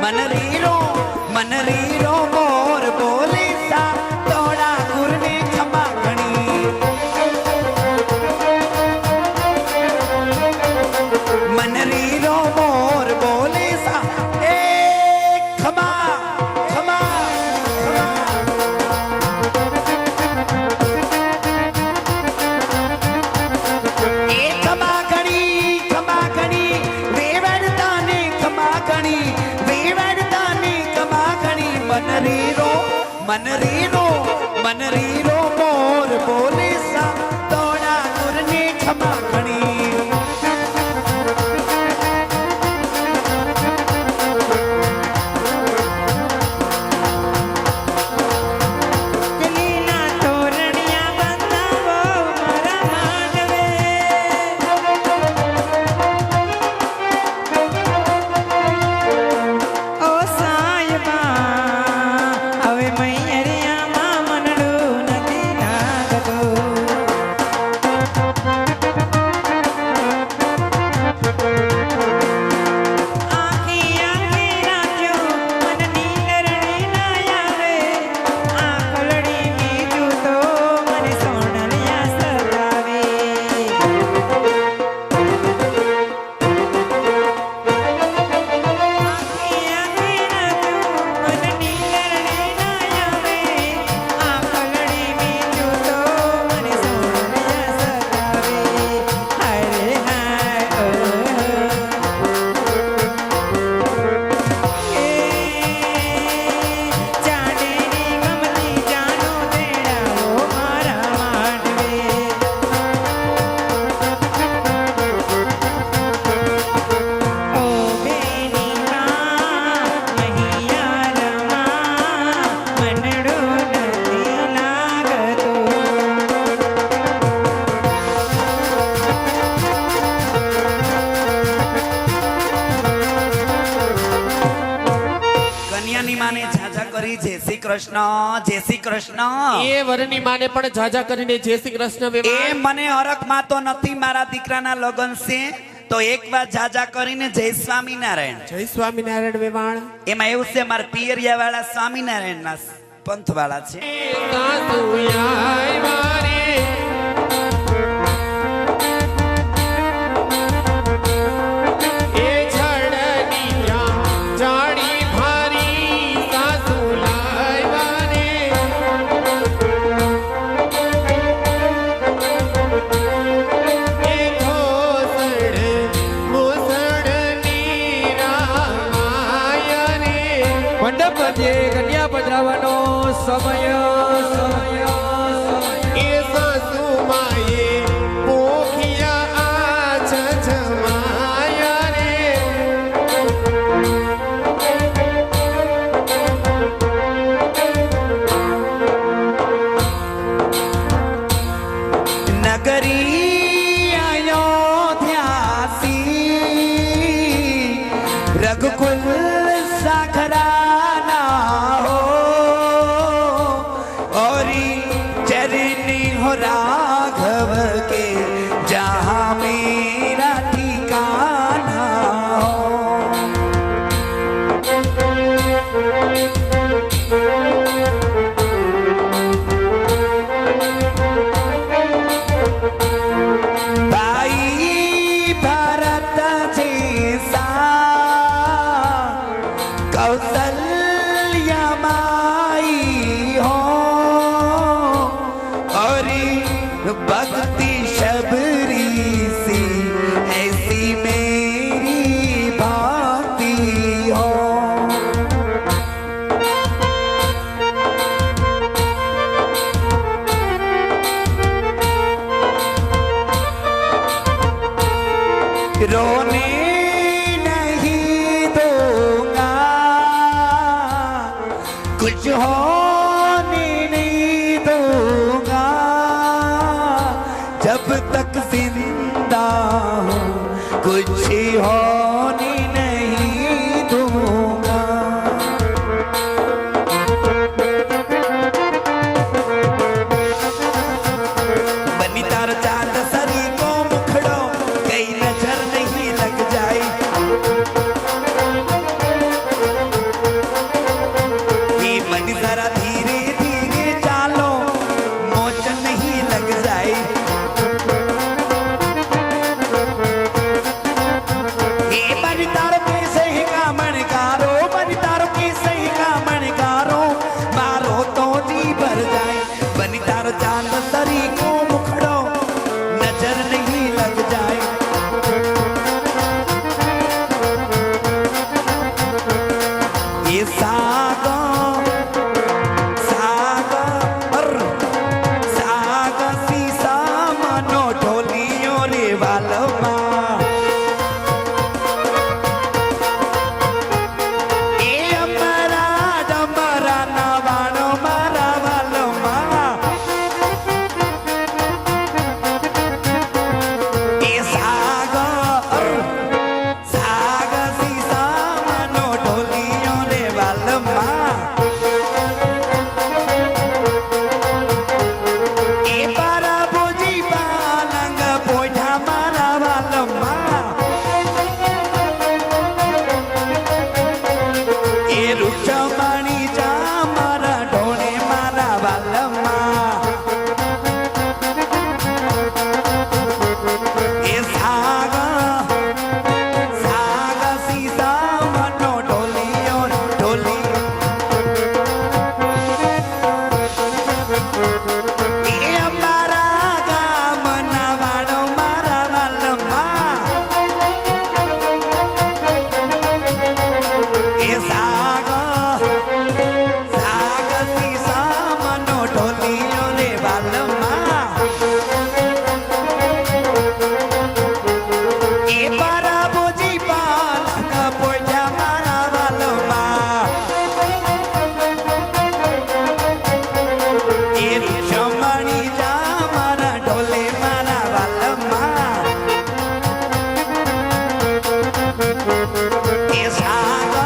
मन रीरो मोर बोले सा तोड़ा गुरने क्षमा घणी मन रीरो मोर बोले सा ए क्षमा क्षमा ए क्षमा घणी वेवड़ता ने क्षमा घणी मन रीरो मोर बोले सा तोड़ा गुरने क्षमा घणी जय श्री कृष्ण ए वरनी माने पण जाजा करीने जय श्री कृष्ण ए मने हरख માં તો નથી મારા દીકરાના લગન છે તો એકવાર જાજા કરીને જય સ્વામિનારાયણ વેવાણ એમાં એવું છે મારા પિયરિયા વાળા સ્વામિનારાયણના પંથ વાળા છે કન્યા પધરાવાનો સમય એ સાસુમાએ પોખિયા આ છજમાયા રે નગરી અયોધ્યાસી રઘુકુલ સાખરા राघव के जहाँ मेरा ठिकाना हो भाई भरत जैसा कौशल्या माई हो भक्ति शबरी सी ऐसी मेरी भांति हो रोने नहीं दूंगा कुछ होने नहीं दूंगा जब तक जिंदा हूँ कुछ होने नहीं दूंगा बनी तार चांद सरी को मुखड़ो कई नजर नहीं लग जाए એ સાગર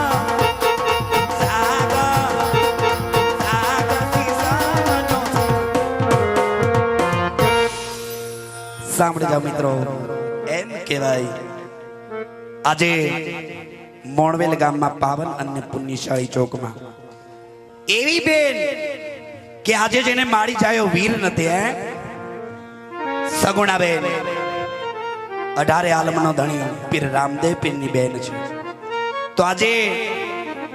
સાંભળી જાઓ મિત્રો, એમ કહેવાય આજે મોણવેલ ગામમાં પાવન અને પુણ્યશાળી ચોકમાં એવી બેન કે આજે જેને મારી જાયો વીર નથી, હે સગુણા બેન 18 આલમનો ધણી પીર રામદેવ પીરની બેન છે. તો આજે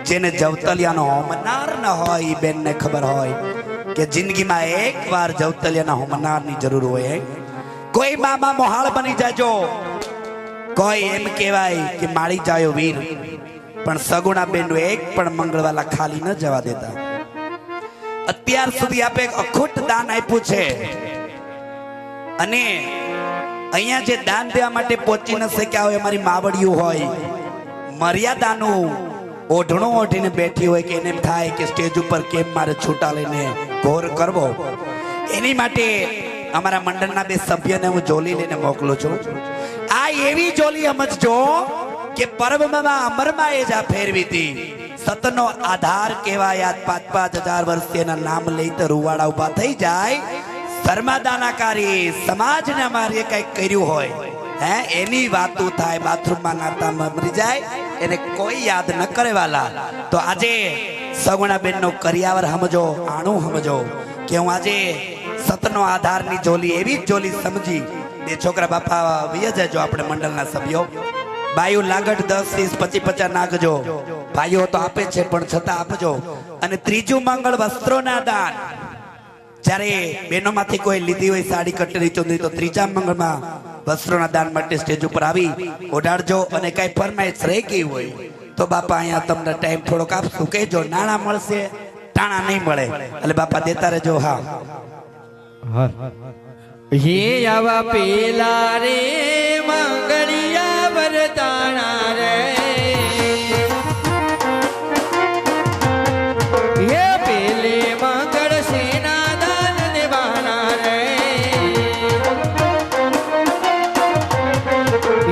જેને જવતલિયાનો હોમનાર ન હોય એ બેનને ખબર હોય કે જિંદગીમાં એકવાર જવતલિયાના હોમનારની જરૂર હોય. કોઈ મામા મોહાળ બની જાજો, કોઈ એમ કહેવાય કે માળી જાયો વીર, પણ સગુણા બેનનું એક પણ મંગળવાલા ખાલી ન જવા દેતા. અત્યાર સુધી આપે અખૂટ દાન આપ્યું છે અને અહીંયા જે દાન દેવા માટે પહોંચી ન શક્યા હોય, અમારી માવડિયું હોય, મર્યાદાનું ઓઢણું ઓઢીને બેઠી હોય કે એને એમ થાય કે સ્ટેજ ઉપર કેમ મારે છૂટા લઈને ઘોર કરવો, એની માટે અમારા મંડળના 2 સભ્યોને હું જોલી લઈને મોકલું છું. આ એવી જોલી સમજજો કે પરમમાં અમરમાં એ જા ફેરવી હતી. સતનો આધાર કહેવાય. આજ 5-5 હજાર વર્ષથી એના નામ લઈ તો રૂવાડા ઉભા થઈ જાય. ધર્માદાનાકારી સમાજને અમારે કઈક કર્યું હોય, હે એની વાતો થાય. બાથરૂમમાં નાતા મરી જાય, એને કોઈ યાદ ન કરે વાલા. તો આજે સગુણા બેન નો કરિયાવર સમજો, આણું સમજો કે હું આજે સતનો આધારની જોલી એવી જ જોલી સમજી 2 છોકરા બાપા વિય જજો. આપણે મંડળના સભ્યો બાયુ લાગટ 10, 20, 25, 50 નાખજો. ભાઈઓ તો આપે છે પણ છતાં આપજો. અને ત્રીજું મંગળ વસ્ત્રોના દાન. જ્યારે બહેનોમાંથી કોઈ લીધી હોય સાડી કટરી ચુંદડી, તો ત્રીજા મંગળમાં વસ્ત્રોના દાન માટે સ્ટેજ ઉપર આવી ઓઢાડજો. અને કઈ ફરમાઈશ રહી ગઈ હોય તો બાપા અહીંયા તમને ટાઈમ થોડોક આપશું, કહેજો. નાણાં મળશે, ટાણા નહીં મળે, એટલે બાપા દેતા રહેજો. હા હે આવા પેલા રે મંગળિયા વરતાણા રે, હે પેલે મંગળ સેના દાન દેવાના રે,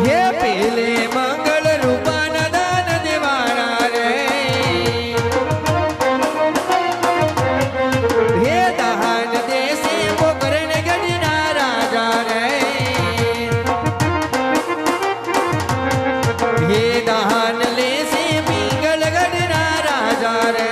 હે પેલે મંગળ રૂપાના દાન દેવાના રે, હે દહાન દેશે પોકરણ ગઢના રાજા રે, હે દહાન લેશે પિંગલ ગઢના રાજા રે,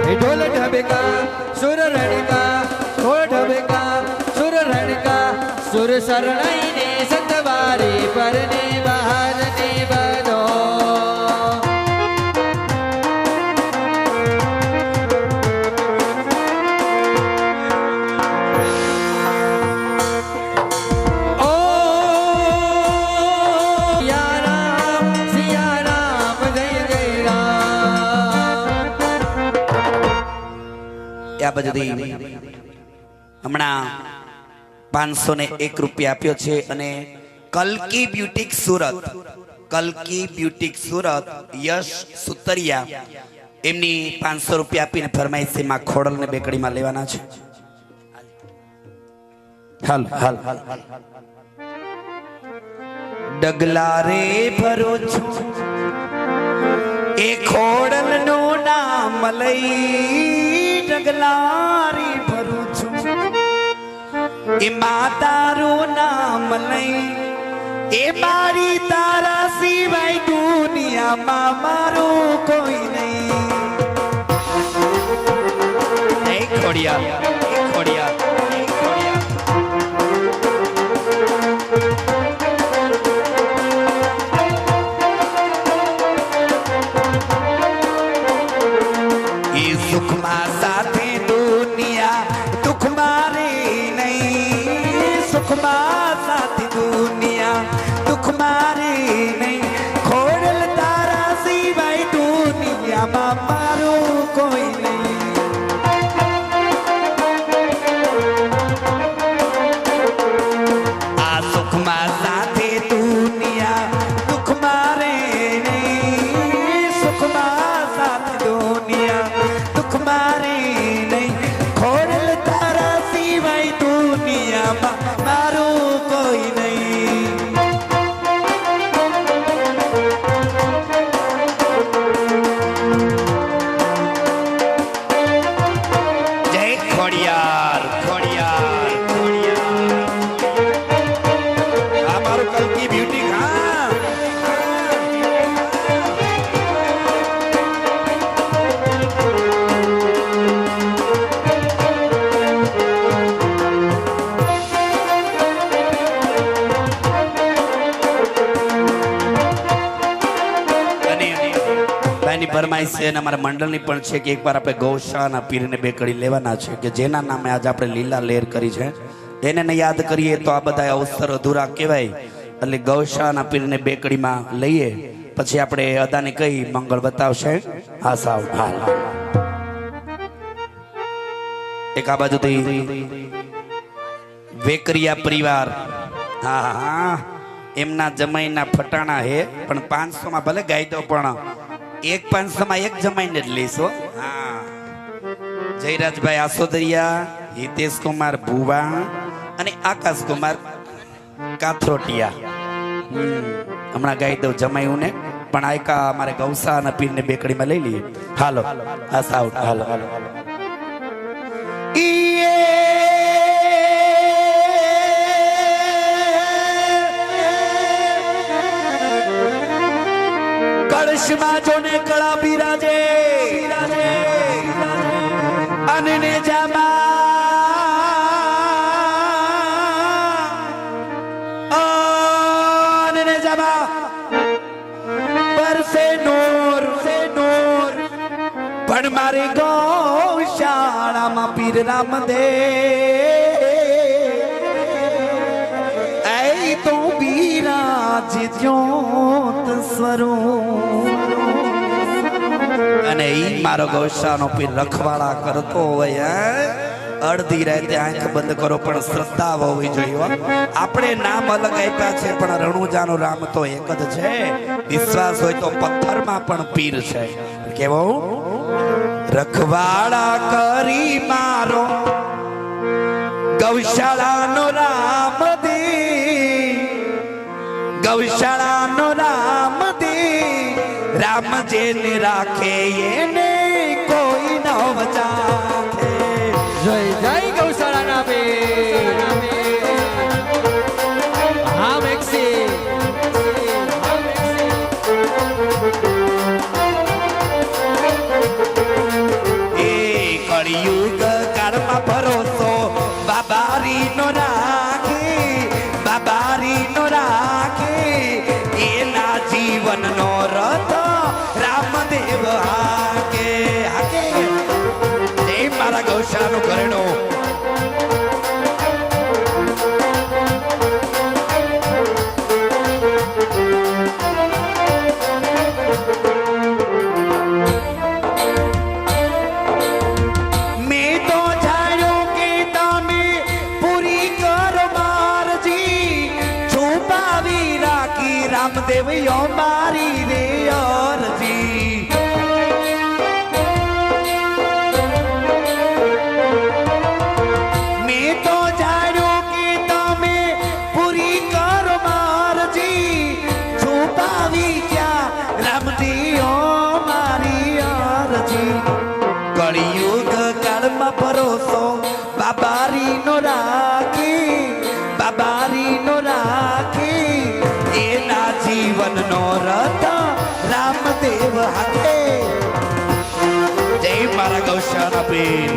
હે ઢોલ ઢબકા સુર રણકા, ઢોલ ઢબકા સુર રણકા, સુર શરણાઈને સતવારે પરને બહાર ને બધો. ઓ સિયા રામ જય જય રામ. આ બધી હમણાં 501 રૂપિયા આપ્યો છે. અને કલ્કી બ્યુટિક સુરત, કલ્કી બ્યુટિક સુરત યશ સુતરિયા, એમની 500 રૂપિયા આપીને ફરમાઈશ છે માં ખોડલ ને બેકડીમાં લેવાના છે. હાલ હાલ ડગલા રે ભરું છું એ ખોડલ નું નામ લઈ, ડગલા રે ભરું છું એ માતારું નામ લઈ, એ મારી તારા સિવાય દુનિયામાં મારું કોઈ નહીં. એ ખોડિયા, એ ખોડિયા, એ ખોડિયા. એ સુખમાં સાથે દુનિયા, દુઃખમાં રે નહીં. સુખમાં સાથે દુનિયા, દુઃખમાં રે નહીં. ખોડલ તારા સિવાય દુનિયામાં મારું કોઈ નહીં. આ સુખમાં સાથે દુનિયા, દુઃખમાં રે નહીં. સુખમાં સાથે દુનિયા, દુઃખમાં રે નહીં. ખોડલ તારા સિવાય દુનિયામાં મારું કોઈ નહીં. ભાઈની ફરમાઈશ છે અને અમારા મંડળની પણ છે કે એકવાર આપણે ગૌશાળાના પીરને બે કડી લેવાના છે કે જેના નામે આજે આપણે લીલા લહેર કરી છે એને ને યાદ કરીએ તો આ બધા અવસર અધૂરા કહેવાય. એટલે ગૌશાળાના પીરને બે કડીમાં લઈએ પછી આપણે અદાને કઈ મંગળ બતાવશે. હા સાવ એક આ બાજુથી વેકરિયા પરિવાર. હા હા એમના જમાઈના ફટાણા હે પણ 500 માં ભલે ગાઈ દો પણ એક 500 માં એક જમાઈને જ લઈશો. હા જયરાજભાઈ આસોદરિયા, હિતેશ કુમાર ભુવા અને આકાશ કુમાર કાથરોટિયા. હમણાં ગાઈ દઉં જમાયું ને પણ આયકા અમારે ગૌશાળાના પીરને બેકડીમાં લઈ લઈએ. હાલો આ સાઉટ હાલો હાલો કળશમાં જોને કળા બિરાજે અને ને જામા બરસે નૂર પણ મારી ગૌશાળામાં પીર રામદે એ તો બિરાજ જ્યોત સ્વરૂપ. અને ઈ મારો ગૌશાળાનો પીર રખવાડા કરતો હોય અડધી રાતે આંખ બંધ કરો પણ શ્રદ્ધા હોવી જોઈએ. આપણે નામ અલગ આપ્યા છે પણ રણુજાનો રામ તો એક જ છે. વિશ્વાસ હોય તો પથ્થરમાં પણ પીર છે. કેવો રખવાડા કરી મારો ગૌશાળાનો રામ દે, ગૌશાળાનો રામ દે. રામ જેને રાખે એને કોઈ ન વચાખે. જય જય ગૌશાળાના પીર. હા મેક્સી એ કળિયુગ કાળમાં ભરોસો બાબારીનો રાખે, બાબારીનો રાખે. એના જીવનનો રથ રામદેવ હાકે હાકે. જય મારા ગૌશાળાનો ઘરેણો. મેં તો જાણ્યું કે તમે પૂરી કરો મારજી, છુપાવી રાખી રામદેવ મારી રે અરજી. મેં તો જાણ્યું કે તમે પૂરી કરો મારજી, છુપાવી ક્યાં રામદેવ મારી અરજી. કળિયુગ કાળમાં ભરોસો બાબારીનો રાખી, બાબારીનો રાખી. એના જીવનનો રથ રામદેવ હાકે. જય મારા ગૌશાળા પીર.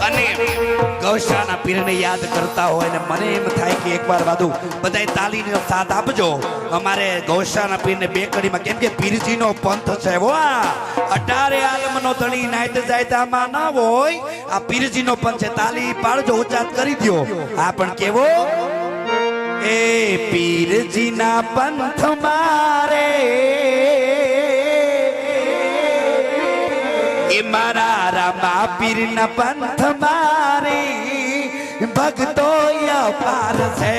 અને ગૌશાળાના પીરને યાદ કરતા હોય ને મને એમ થાય કે એકવાર બાદુ બધાય તાલીનો સાથ આપજો અમારે ગૌશાળાના પીરને બે કડીમાં. કેમ કે પીરજીનો પંથ છે. વાહ 18 આલમનો ધણી નાઈત જાય તામાં ના હોય. આ પીરજીનો પંથ છે. તાલી પાડજો, ઉચ્ચાત કરી દો. આ પણ કેવો એ પીરજીના પંથ મારે એ મારા રામા પીરના પંથ મારે ભક્તો અપાર છે.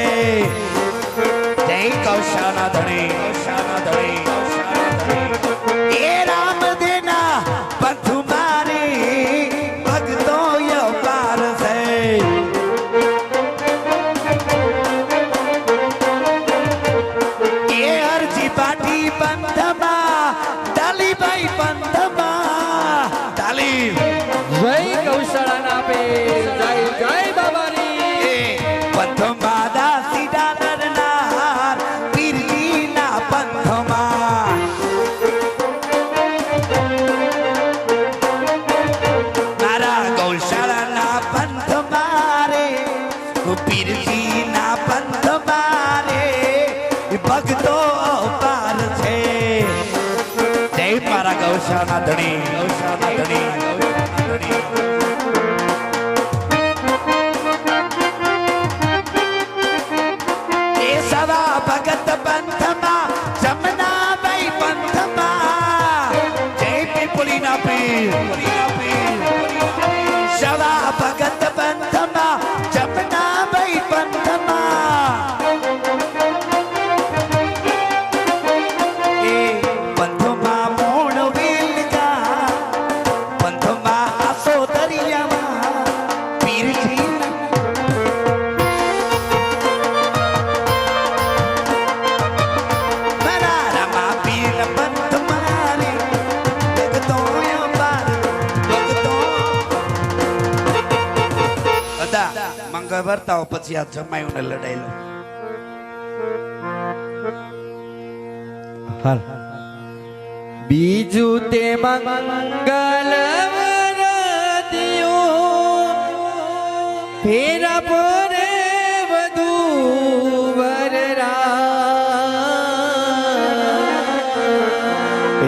જય ગૌશાળા ધણી, ગૌશાળા ધણી. એ રામદેવના પંથ મારે ભક્તો અપાર છે. એ અરજી પાટી પંથમાં, ડાલીભાઈ પંથમાં. તાલી જય ગૌશાળાના પીર. જય જય બાબાની. પંથમાં દાસી ડાલરનાર પીરજીના પંથમાં. ધણી ગૌશાળા ધણી કેશવા ભગત પંથમાં જમનાબાઈ પંથમાં જય પીપળીના પીર શવા ભગત પંથમાં જમનાબાઈ પંથમાં એ પંથમાં મોણ વેલગા પંથમાં આસો દરિયામાં પીરજી મંગળ વર્તાઓ પછી આ જમાયું ને લડાઈ લો હાલ બીજું તે મંગલ વરદિયો ફેરા પરે વધુ વરરા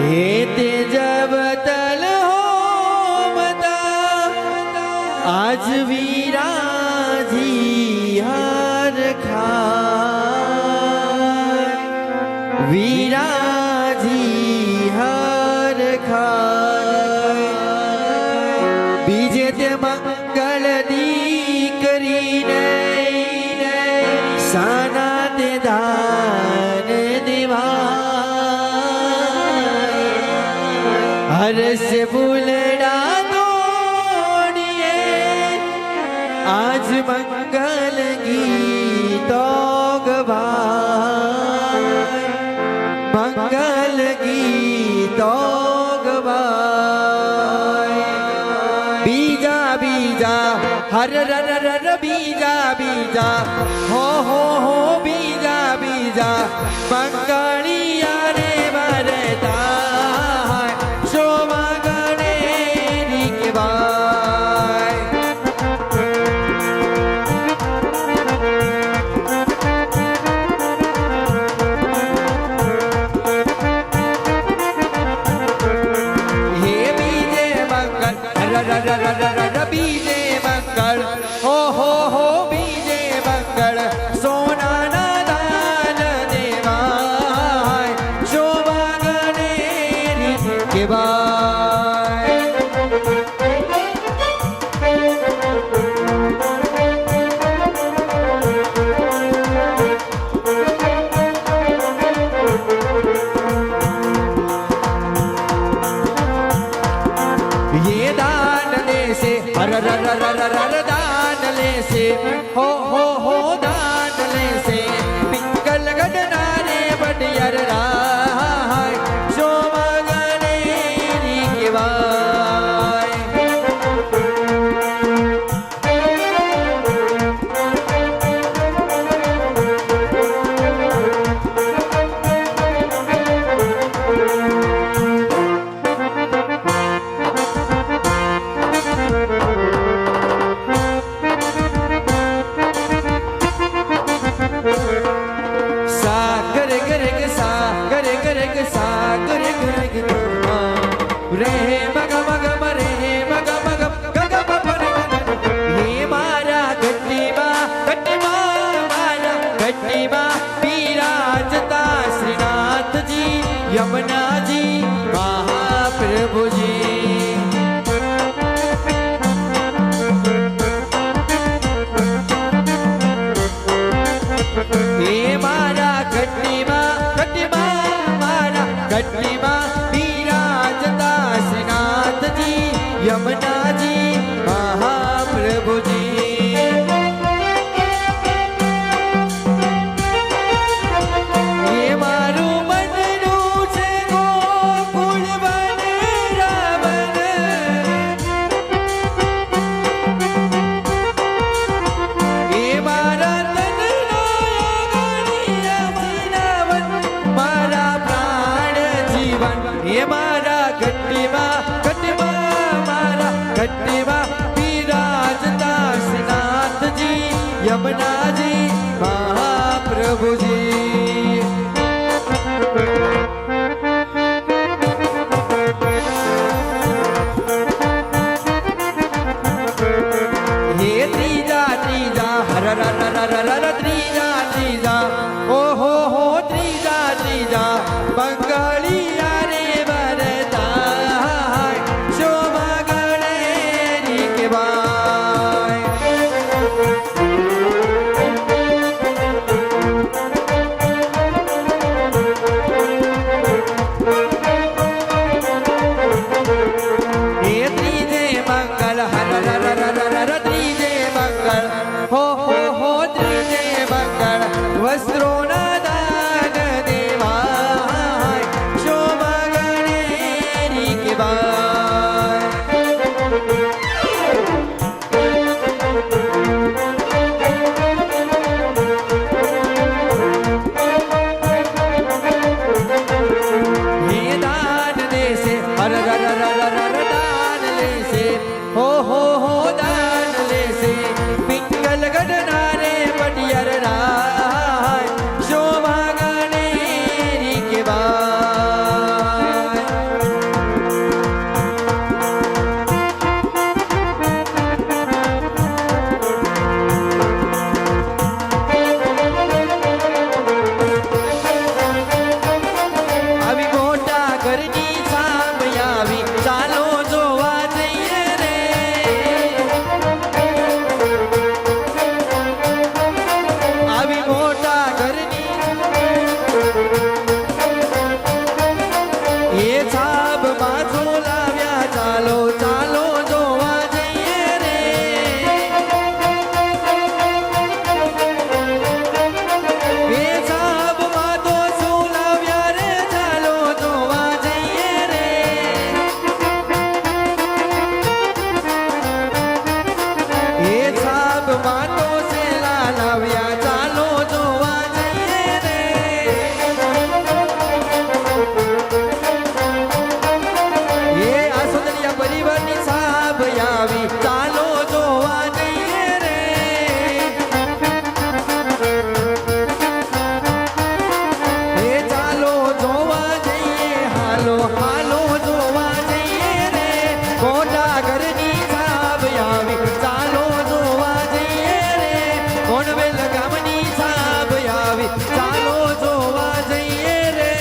હે તે જબતલ હોમતા આજ વીરાજી હાર ખાય વીરાજી હાર ખાય બીજે તે મંગળ દીકરીને સાના તે દાન દેવા હરસ ફૂલડા દોડીએ આજ મંગલ ગીતો ગવાય મંગલ ગીતો ગવાય બીજા બીજા હર રર રર બીજા બીજા હો બીજા બીજા મંગળિયા રે વરતા શોભા ગણે રીકવાય હે બીજે મંગળ બીજે મંગળ હો બીજે મંગળ સોનાના દાન દેવાય શોભા ગણે કેવાય ये दान ले से हर दान ले से हो दान ले से पिंगल गडना रे बडियर राय शोभा गणे केवाय सागर गरग सागर गरग सागर गरग रे मग मग मरे मग मग गग मरे हे मारा गट्टीमा मारा गट्टीमा विराजता श्रीनाथ जी यमुना जी महाप्रभु जी हे मारा गट्टीमा मारा गट्टीमा विराजता श्रीनाथ जी यमुना जी महाप्रभु जी हे मारू मनरू છે ગોકુળ વન રાવણ हे मारा ये मारा गट्टीमा मारा गट्टीमा विराजता श्रीनाथ जी यमुना जी महाप्रभु जी આવી ચાલો જોવા જઈએ રે એ ચાલો જોવા જઈએ હાલો હાલો જોવા જઈએ રે કોટા ઘરની સાબ આવી ચાલો જોવા જઈએ રે કોણવેલ ગામની સાબ આવી ચાલો જોવા જઈએ રે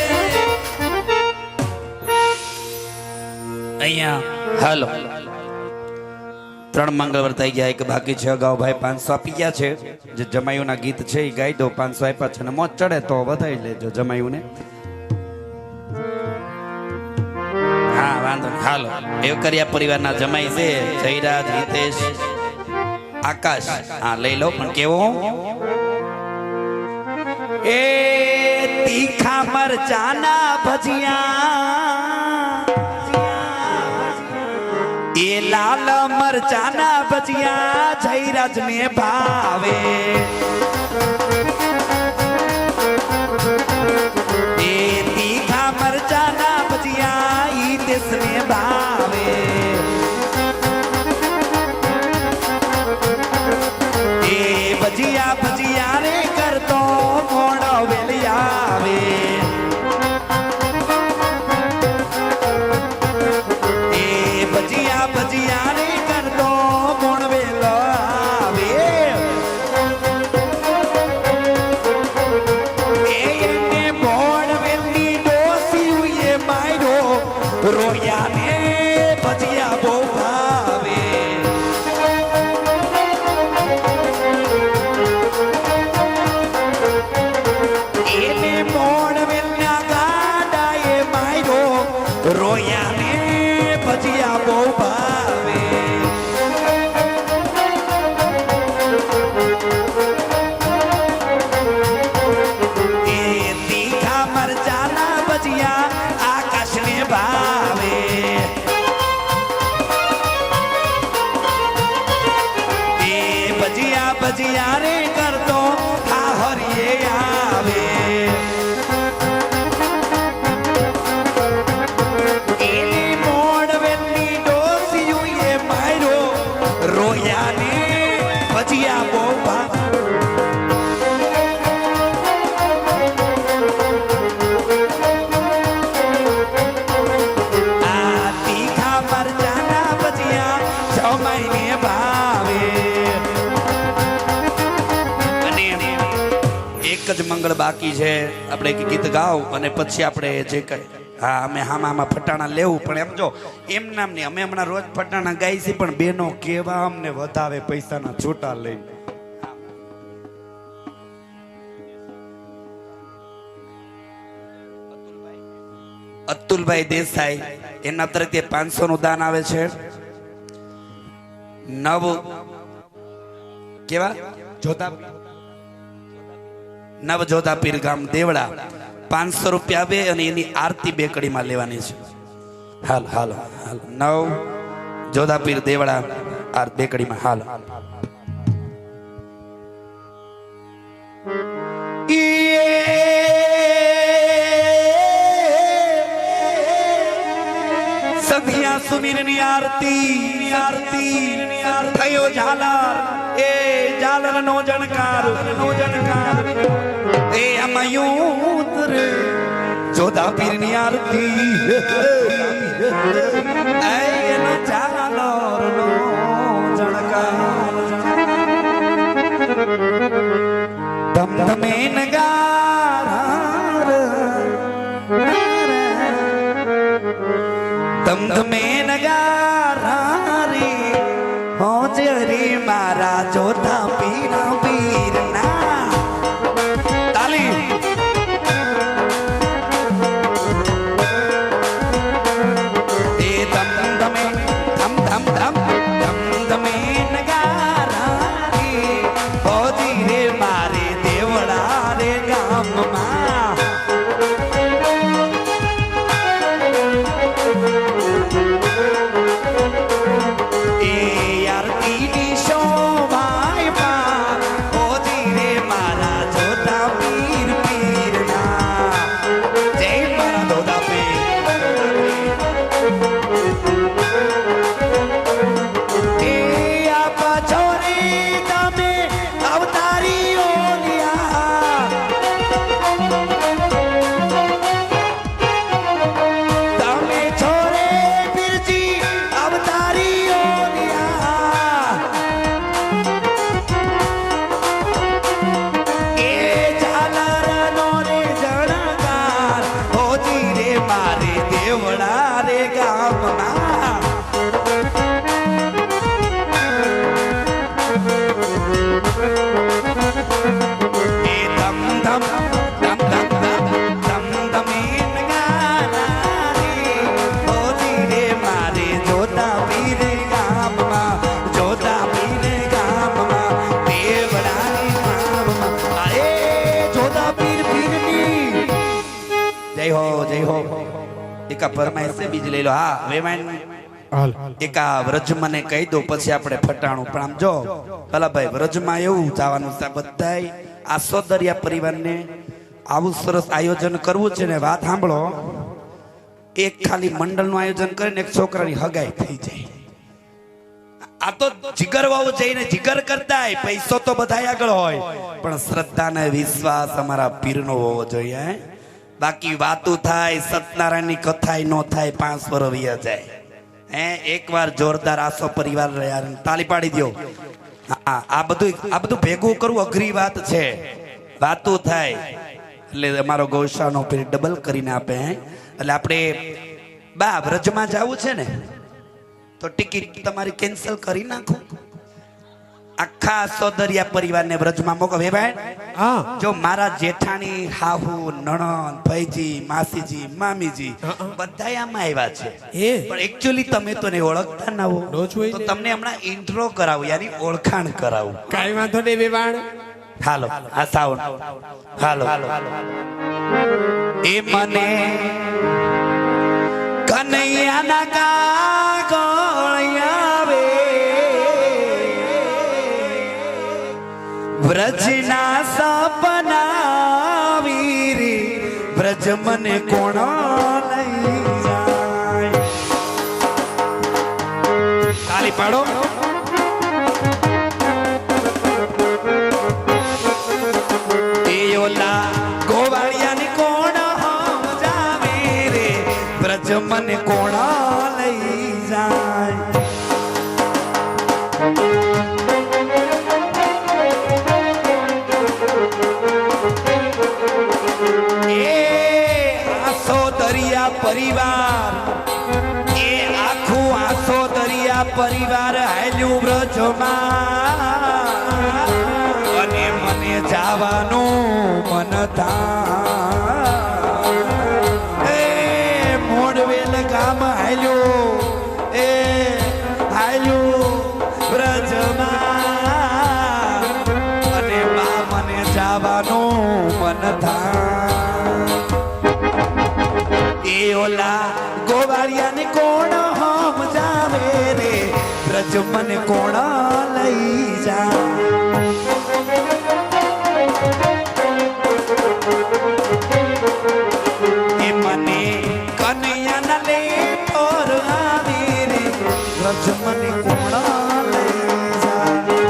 અહીંયા હાલો 3 મંગળવાર થઈ ગયા, એક બાકી છે. અગાઉ ભાઈ 500 આપી ગયા છે. જે જમાયુના ગીત છે એ ગાઈ દો. 500 આપ્યા છે ને મોજ ચડે તો વધારી લેજો જમાયુને. હા વાંધો નહીં. હાલો એવકરિયા પરિવારના જમાઈ છે જયરાજ, હિતેશ, આકાશ. હા લઈ લો. પણ કેવો એ તીખા મરચાના ભજીયા, એ લાલ મરચાના ભજીયા જયરાજ ને ભાવે. એ તીખા મરચાના ભજીયા ઈ દેશ ને ભાવે. એ ભજીયા ભજીયા રે કરતો મોડો વેલી આવે. ભજીયા ભજીયા રે કરતો મોણ વેલો આવે. એને મોણ વેલી ડોસી એ માર્યો રોયા ને ભજીયા બહુ ભાવે. એને મોણ વેલના ગાડા એ માર્યો રોયા ને ભજીયા બહુ ભાવે. એ તીખા મરચાના ભજીયા આકાશને ભાવે. એ ભજીયા ભજીયા રે કરતો ખાહરીએ આવે. રોયા ને ભજીયા બહુ ભાવે. આ તીખા મરચાના ભજીયા જમાઈને ભાવે. અને એક જ મંગળ બાકી છે. આપણે એક ગીત ગાવ અને પછી આપણે જે કઈ હા અમે હામાં ફટાણા લેવું. પણ એમ જો એમ નામ નહીં, અમે હમણાં રોજ ફટાણા ગાઈ છીએ પણ બેનો કેવા અમને વધાવે પૈસાના છૂટા લઈને. અતુલભાઈ દેસાઈ એના તરફથી 500 નું દાન આવે છે. નવ કેવા જોધાપીર ગામ દેવડા 500 રૂપિયા આવે અને એની આરતી બેકડીમાં લેવાની છે. હાલ હાલો હાલ 9 જોધાપીર દેવડા આર બેકડીમાં હાલ. સંધ્યા સુમીરની આરતી આરતી થયો ઝાલર. એ ઝાલર નો જણકાર એ અમયુત રે જોધાપીરની આરતી. એનો ઝાલર નો જણકાર ધમધમે નગાર ધમધમે નગારા રે હોજરી મારા જોધાપીર પીરના. તાલી એ ધમધમે ધમ ધમ ધમ ધમધમે નગારા રે હોજી રે મારે દેવડા રે ગામમાં. એ આરતીની શોભાય એક આ ફરમાઈશ છે બીજી લઈ લો. હા વેવાણ એક આ વ્રજ મને કહી દો પછી આપણે ફટાણું. પણ આમ જો ભલા ભાઈ વ્રજમાં એવું જવાનું છે બધાય આ સોદરિયા પરિવારને આવું સરસ આયોજન કરવું છે ને વાત સાંભળો, એક ખાલી મંડળનું આયોજન કરીને એક છોકરાની હગાઈ થઈ જાય. આ તો જીગર વાવ જઈને જીગર કરતા હોય, પૈસો તો બધા આગળ હોય પણ શ્રદ્ધા ને વિશ્વાસ અમારા પીરનો હોવો જોઈએ. બાકી વાતું થાય, સત્યનારાયણની કથા ન થાય, 5 વર્ષ વયા જાય. એકવાર જોરદાર આસો પરિવાર યાર તાલી પાડી દો. હા આ બધું ભેગું કરવું અઘરી વાત છે. વાતું થાય એટલે અમારો ગૌશાનો પીર ડબલ કરીને આપે. એટલે આપણે બા વ્રજમાં જવું છે ને તો ટિકિટ તમારી કેન્સલ કરી નાખો. આખા સોદરિયા પરિવારને વ્રજમાં મોકલો. ભાઈ જો મારા જેઠાણી, હાહુ, નણંદ, ભાઈજી, માસીજી, મામીજી બધા આમાં આવ્યા છે. પણ એકચ્યુઅલી તમે તો નહીં ઓળખતા ના હો, તો તમને હમણાં ઇન્ટ્રો કરાવું, યાની ઓળખાણ કરાવું. કાઈ વાંધો નહીં વેવાણ. હાલો આ સાઉન્ડ હાલો. એ મને કનૈયાના કાગળિયાવે વ્રજના સપના વીરી વ્રજ મને કોણ લઈ જાય. તાલી પાડો. એ ઓલા ગોવાળિયાની કોણ સમજાવે રે વ્રજ મને કોણ લઈ જાય. પરિવાર એ આખું આસો દરિયા પરિવાર હાલ્યું વ્રજમાં અને મને જવાનું મન થાય. એ મોડવેલ ગામ હાલ્યું એ હાલ્યું વ્રજમાં અને બા મને જવાનું મન થાય. ઓલા ગોવાળિયાને કોણ સમજાવે રે વ્રજ મને કોણ લઈ જાય. એ મને કનૈયાના લે પર આવે રે વ્રજ મને કોણ લઈ જાય.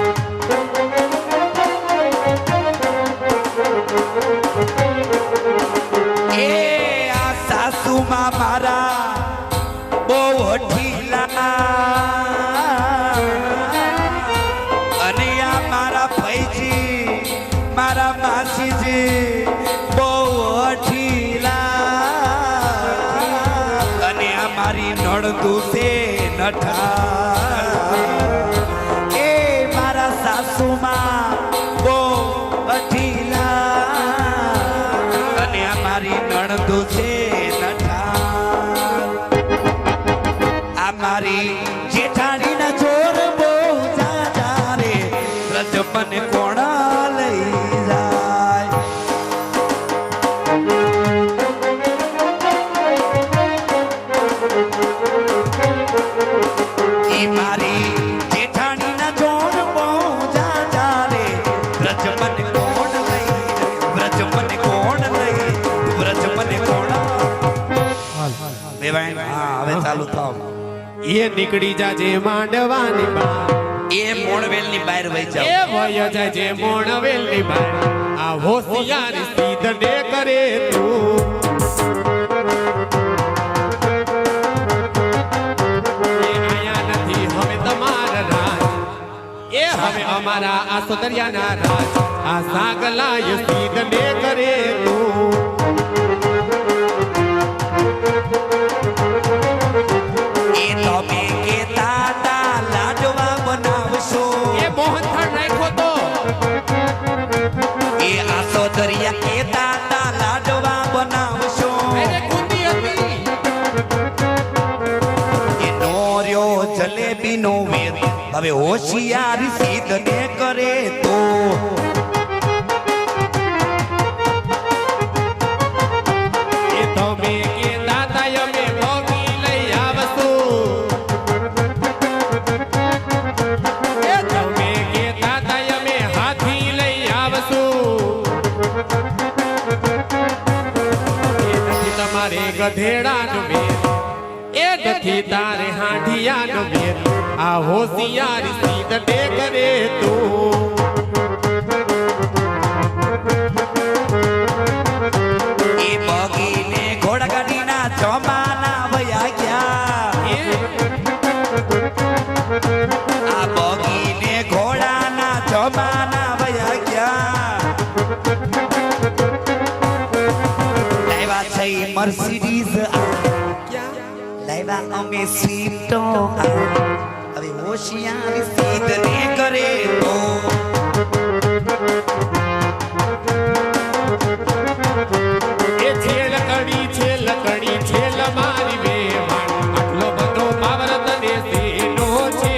મારા બહુ ઢીલા અને આ મારા ભાઈજી, મારા માસીજી બહુ ઢીલા અને આ મારી નણદુ છે નઠા. એ મારા સાસુમાં બહુ ઢીલા અને આ મારી નણદુ છે મારી જેઠાણી ના જોર બહુ જાજા રે વ્રજ મને કોણ લઈ જાય. એ મારી જેઠાણી ના જોર બહુ જાજા રે વ્રજ મને કોણ લઈ જાય. વ્રજ મને કોણ લઈ, વ્રજ મને કોણ. હા હવે ચાલુ થાવ. એ નીકળી જાજે માંડવાની બહાર, એ મોણવેલની બહાર વઈ જાવ. એ વયો જાજે મોણવેલની બહાર. આ હોશિયારી સીધને કરે તું. એ આયા નથી હવે તમારા રાજ, એ હવે અમારા આ સોદરિયાના રાજ. આ સાગલાય સીધને કરે તું. દરિયા કે દાદા લાડવા બનાવશો. એ નોર્યો જલેબી નો વેદ હવે હોશિયારી સીધને કરે તો. એ તમે કે દાદા અમે ગધેડાનો વેર એ નથી તારે હાંડિયાનો વેર આ હોશિયારી સીધ ને કરે તું એ બગીને ઘોડાગાડીના જમાના વયા ગયા આ બગીને ઘોડાના જમાના વયા ગયા લાવ્યા છે મર્સિડીઝ લાવ્યા અમે સ્વીફ્ટો હવે હોશિયારી સીધ ને કરે તો એ છે લકડી છે લમારી વેવાણ આટલો બધો પાવર તને શેનો છે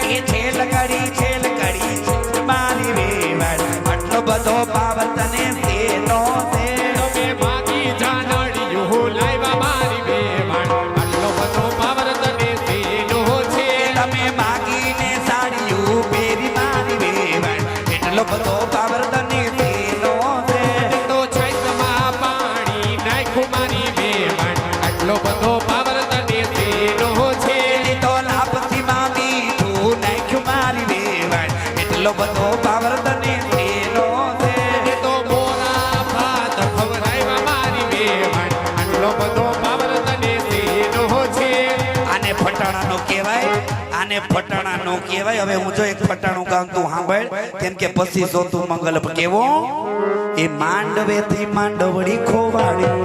એ છેલકડી મારી વેવાડ આટલો બધો પાવર તને શેનો છે તમે માગી જાનડિયું લાવ્યા મારી વેવાણ આટલો બધો પાવર તને શેનો છે તમે માગીને સાડીયું પહેરી મારી વેવાડ એટલો બધો પાવર તને શેનો છે તો છાઈતમાં પાણી નાખ્યું મારી વેવાણ આટલો બધો પાવર તને શેનો છે એની તો લાપસી માં મીઠું નાખ્યું મારી વેવાડ એટલો બધો પાવર તને શેનો છે એ તો મોરા ભાત ખવડાવ્યા મારી વેવાણ આટલો બધો પાવર તને શેનો છે આને ફટાણાનો કહેવાય હવે હું જો એક ફટાણું ગાઉં તું સાંભળ કેમ કે પછી જો તું મંગલ કેવો એ માંડવેથી માંડવડી ખોવાડી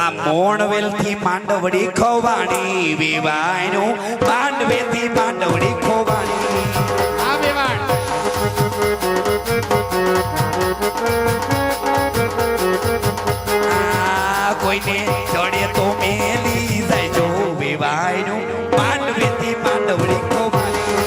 આ મોણવેલથી માંડવડી ખોવાડી વેવાયનું માંડવેથી માંડવડી ખોવાડી આ વેવાણ આ કોઈને ચડે તો મેલી જાય જો વેવાયનું માંડવેથી માંડવડી ખોવાડી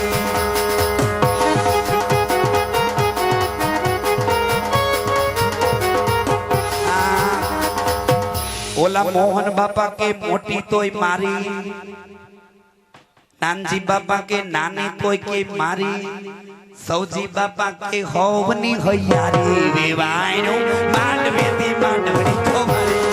ઓલા મોહન બાપા કે મોટી તોય મારી નાનજી બાપા કે નાની તોય કે મારી સૌજી બાપા કે હોવની હૈયારી વેવાયનું માંડવેથી માંડવડી ખોવાડી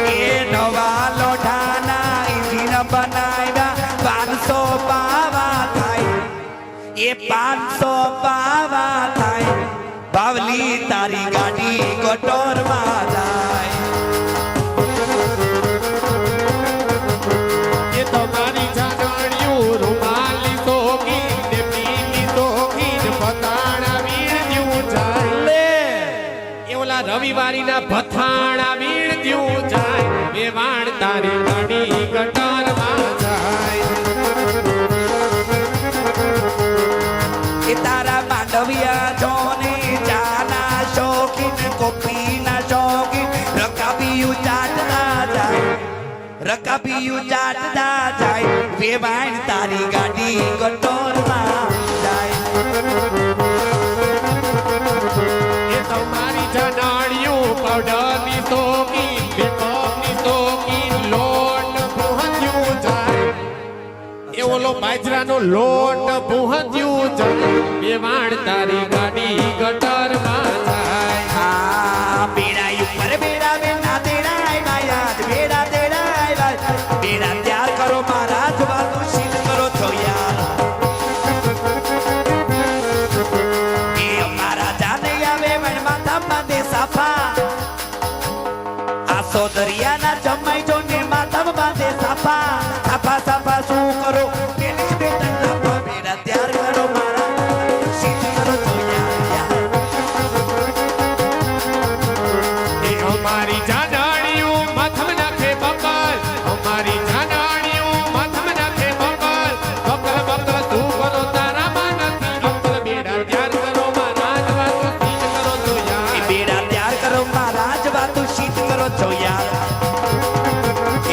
એ નવા લોઢાના ઇંજીન બનાવ્યા 500 પાવા થાય એ 500 પાવા થાય બાવલી તારી ગાડી ગટોરમાં જાય એ તો મારી જાનડિયું રૂમાલી તોગી ને પીલી તોગી ને ભથાણા વીણ્યું જાય લે એ ઓલા રવિવારીના ભથાણા વીણ્યું જાય વેવાણ તારી ગાડી ગટરમાં જાય એ તારા માંડવિયા જોને ચાના શોખીન કોપીના શોખીન રકાબિયું ચાટતા જાય વેવાણ તારી ગાડી ગટોરમાં જાય એ તો મારી જાનડિયું પાવડરની તોગી બેકઅપની તોગી લોટ પહોંચ્યું જાય એ ઓલો બાજરાનો લોટ પહોંચ્યું જાય વેવાણ તારી ગાડી ગટરમાં જાય આ બેડા ઉપર બેડા બેના તેડાય માયાદ બેડા તેડાય બેડા ત્યાર કરો મારા જવાનું શીલ કરો છો યાર એ અમારા જાને આવે મન માથા બાંધે સાફા આ સોદરિયાના જમાઈ જોને માથા બાંધે સાફા સાફા શું કરો પેલી બેટા લાફા બેડા ત્યાર કરો મારા શીલ કરો છો યાર એ અમારી જાનડિયું માથમ નાખે બકલ અમારી જાનડિયું માથમ નાખે બકલ તું કરો તારા માં નથી બકલ બેડા ત્યાર કરો મારા જવા તો સીધ કરો તો એ યાર બેડા ત્યાર કરો મારા જ વાતો શીત કરો છો યાર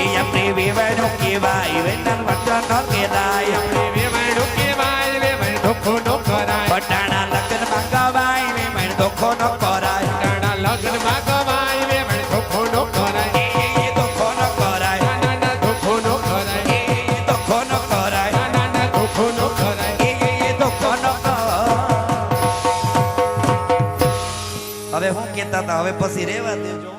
એ આપણે વેવાણો કેવાય વેતન વચન કેરાય વેવાણું કેવાય વેવાણ ધોખો નો કરાય પટાણા લગ્નમાં ગવાય વેવાણ ધોખો ન કરાય તાણા લગ્નમાં ગવાય વેવાણ ધોખો નો કરાય એ ધોખો ન કરાય નાના ધોખો નો કરાય એ ધોખો ન કરાય નાના ધોખો નો કરાય એ ધોખો ન કરાય હતા હવે પછી રહેવા દેજો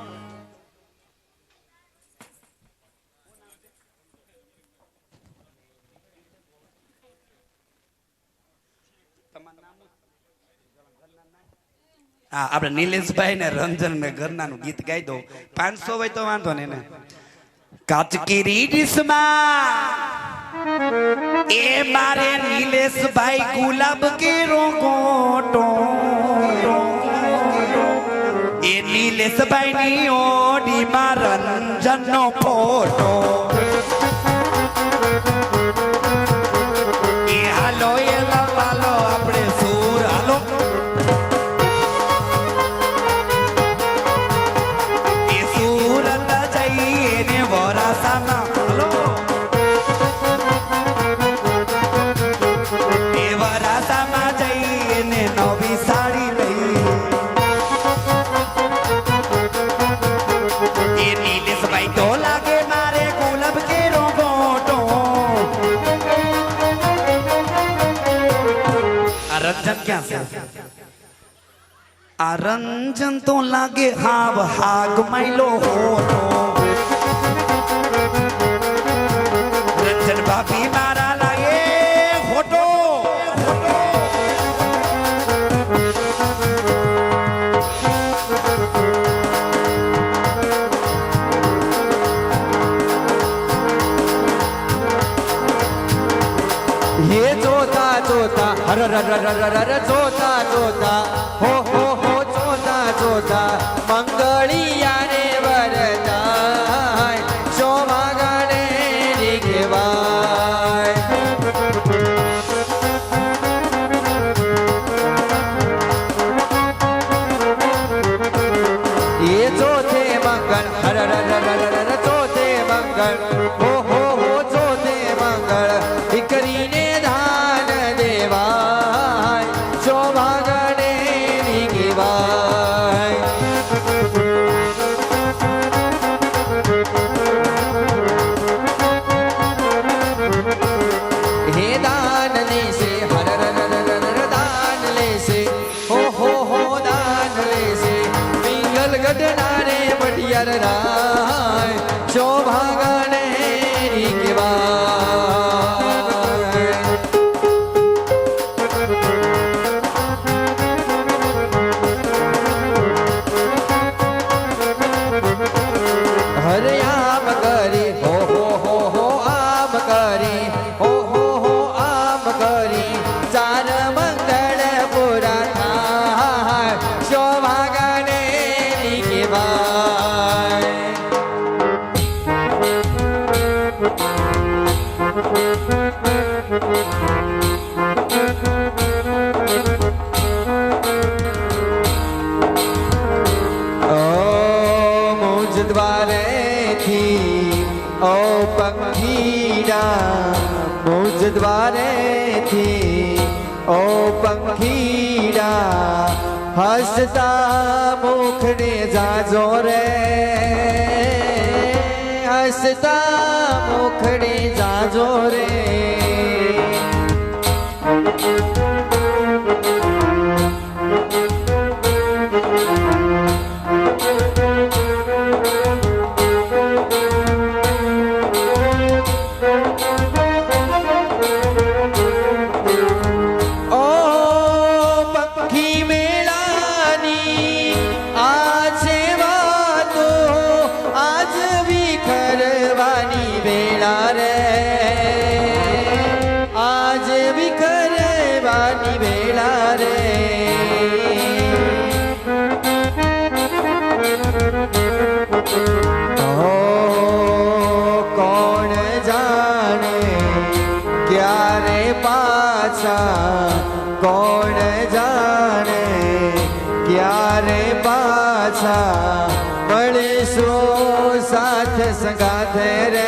હા આપણે નિલેશભાઈ ને રંજન ને ઘરનાનું ગીત ગાઈ દો 500 હોય તો વાંધો ને એને કાચકી રીડિસમાં એ મારે નિલેશભાઈ ગુલાબ કે રોગોટો એ નિલેશભાઈ ની ઓડીમાં રંજન નો ફોટો એ હાલો એ લવાલો આપણે સુર હાલો એ સુરત જઈએ ને વરાસામાં હાલો એ વરાસામાં જઈએ ને નવી સાડી લઈ એ નીલેશભાઈ તો લાગે મારે ગુલાબ કે રોગોટો આ રંજન ક્યાં છે આ રંજન તો લાગે હાવ હાગ માયલો હોટો રંજન ભાભી મારા લાગે હોટો ये जोता जोता हर हर हर हर हर जोता जोता हो जोता जोता मंगलिया रे वरदाय शोभागणे निगवाय ये जोते मंगल हर हर हर हर हर जोते मंगल हो जोते मंगल દીકરીને દાન દેવાય શોભાગણે નિગવાય હે દાન લેશે હર હર હર હર દાન લેશે હો દાન લેશે પિંગલ ગઢનારે મઢિયાર રાય શોભાગણે નિગવાય હરે આમ કરી હો આમ કરી હો આમ કરી ચાર મંગળ પૂરા થાય શોભાગણે નિગવાય મુજ દ્વારેથી ઓ પંખીડા મુજ દ્વારેથી ઓ પંખીડા હસતા મુખને જાજો રે હસતા મુખને જાજો રે કોણ જાણે ક્યારે પાછા મળીશું સાથ સંગાથે રે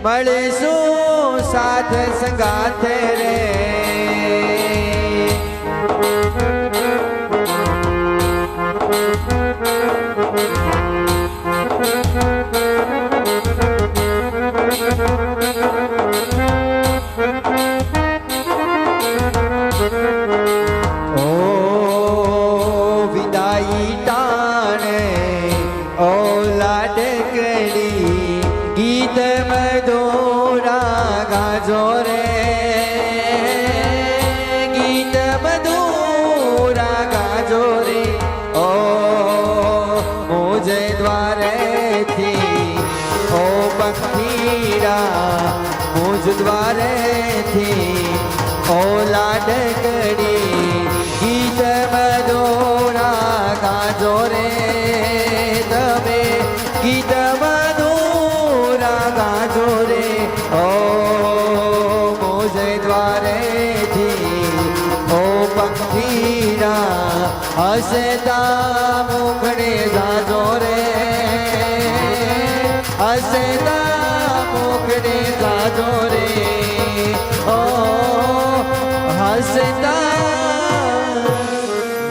મળીશું સાથ સંગાથે રે દ્વારે ઓ લાડકડી ગીત મધુરા ગાજો રે ગીત મધુરા ગાજો રે ઓ મુજે દ્વારેથી ઓ પંખીડા મુજ દ્વારેથી ઓ લાડકડી ગીત મધુરા ગાજો રે તમે ગીત મધુરા ગાજો રે ઓ મોજે દ્વારેથી ઓ પંખીડા હસતા મુખડે જાજો રે હસતા મુખડે જાજો રે ઓ હસતા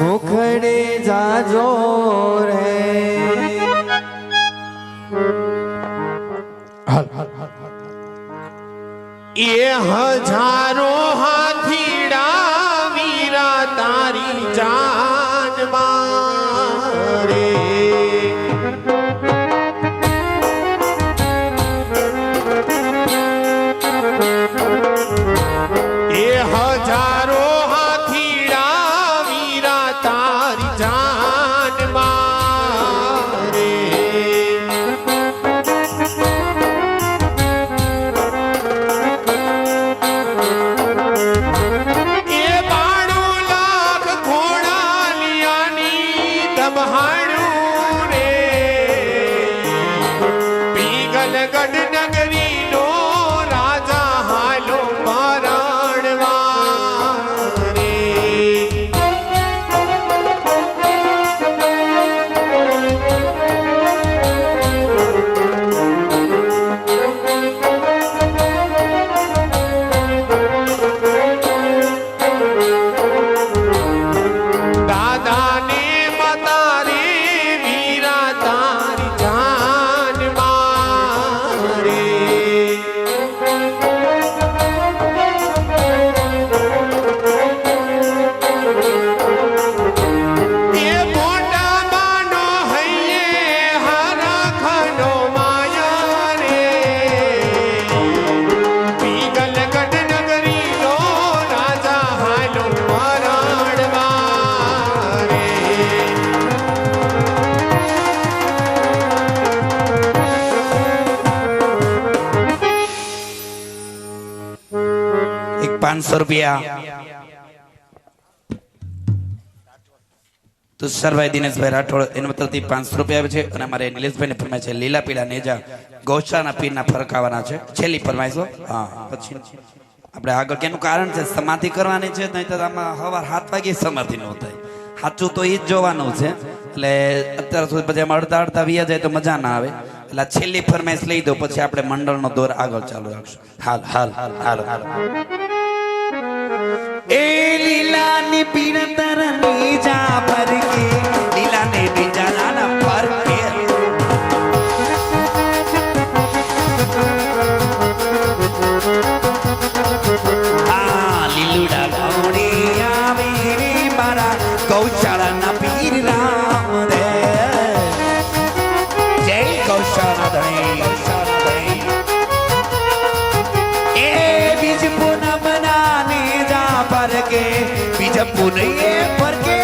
મુખડે જાજો રે એ હજારો હાથીડા વીરા તારી જાન મારે એ હજારો હાથીડા વીરા તારી જાન મારે એ 92 લાખ ઘોડા લિયાની દમહાણું રે પીગલગઢ નગરીનો રાજા હાલો મરણવા રે દાદાને માતા રે વીરા તારી જાન મારે એ મોટા બાનો હૈયે હારા ખનો માયા રે પીગલગઢ નગરીનો રાજા હાલો મરણવા રે એક 500 રૂપિયા તો સરભાઈ દિનેશભાઈ રાઠોડ એના તરફથી 500 રૂપિયા આવે છે અને અમારે નિલેશભાઈ ને ફરમાય છે લીલા પીળા નેજા ગૌશાળાના પીરના ફરક આવવાના છે છેલ્લી ફરમાઈશો હા પછી આપણે આગળ કેનું કારણ છે સમાધિ કરવાની છે નહીં તો આમાં સવાર 7 વાગે સમાધિ ન થાય સાચું તો એ જ જોવાનું છે એટલે અત્યાર સુધી પછી આમાં અડધા વ્યા જાય તો મજા ના આવે એટલે આ છેલ્લી ફરમાઈશ લઈ દો પછી આપણે મંડળનો દોર આગળ ચાલુ રાખશું હાલ હાલ હાલ હાલ એ લીલાની પીર તરની જા ફરકે લીલાને બીજા નાના ફરકે આ લીલુડા ગોણી આવે રે મારા ગૌશાળાના પીર રામ રે જય ગૌશાળા ધણી એ બીજ પૂનમ નાને જા ફરકે બીજ પુનયે ફરકે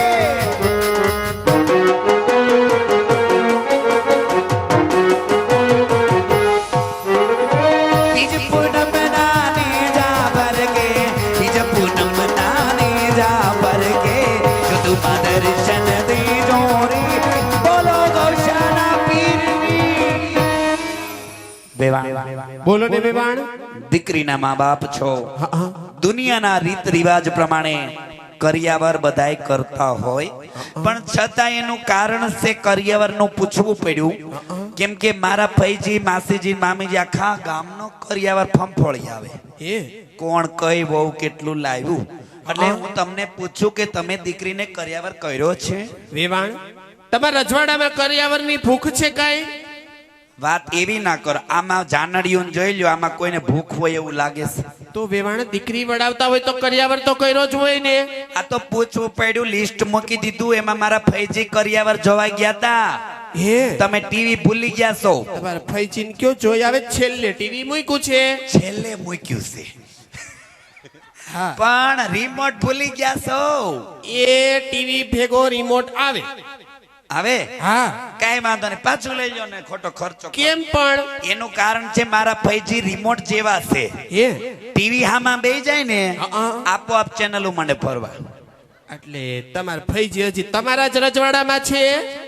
બીજ પૂનમ નાને જા ફરકે બીજ પૂનમ નાને જા ફરકે જો તું દર્શન દે જોરી બોલો ગૌશાળા પીરની બેવાણ બોલો ને બેવાણ દીકરીના મા બાપ છો દુનિયાના રીત રિવાજ પ્રમાણે કરિયાવર બધાય કરતા હોય પણ છતાં એનું કારણ છે કરિયાવરનું પૂછવું પડ્યું કેમ કે મારા ભાઈજી માસીજી મામીજી આખા ગામનો કરિયાવર ફંફોળી આવે કોણ કઈ બહુ કેટલું લાવ્યું એટલે હું તમને પૂછું કે તમે દીકરીને કરિયાવર કર્યો છે વેવાણ તમારા રજવાડામાં કરિયાવરની ભૂખ છે કાઈ વાત એવી ના કરો આમાં જાનડીઓ જોઈ લ્યો આમાં કોઈને ભૂખ હોય એવું લાગે છે તો વેવાણ દીકરી વડાવતા હોય તો કર્યાવર તો કર્યો જ હોય ને. આ તો પૂછવું પડ્યું, લિસ્ટ મૂકી દીધું, એમાં મારા ફૈજી કરિયાવર જોવા ગયા તા. હે તમે ટીવી ભૂલી ગયા છો. તમારા ફઈજીન કયો જોઈ આવે છેલ્લે ટીવી મૂક્યું છે. છેલ્લે મૂક્યું છે હા પણ રિમોટ ભૂલી ગયા છો. એ ટીવી ભેગો રિમોટ આવે. હવે હા કઈ વાંધો નહીં, પાછું લઈ લો ને, ખોટો ખર્ચો. કેમ પણ એનું કારણ છે મારા ફૈજી રિમોટ જેવા છે. હે ટીવી હામાં બેહી જાય ને હા. આપોઆપ ચેનલો મને ફરવા. એટલે તમારા ફઈજી હજી તમારા જ રજવાડામાં છે.